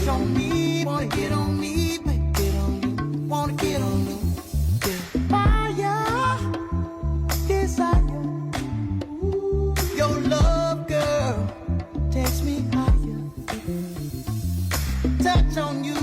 Touch on me, wanna get on me, baby, get on you, wanna get on you. Yeah. Fire, desire, your love, girl, takes me higher. Touch on you.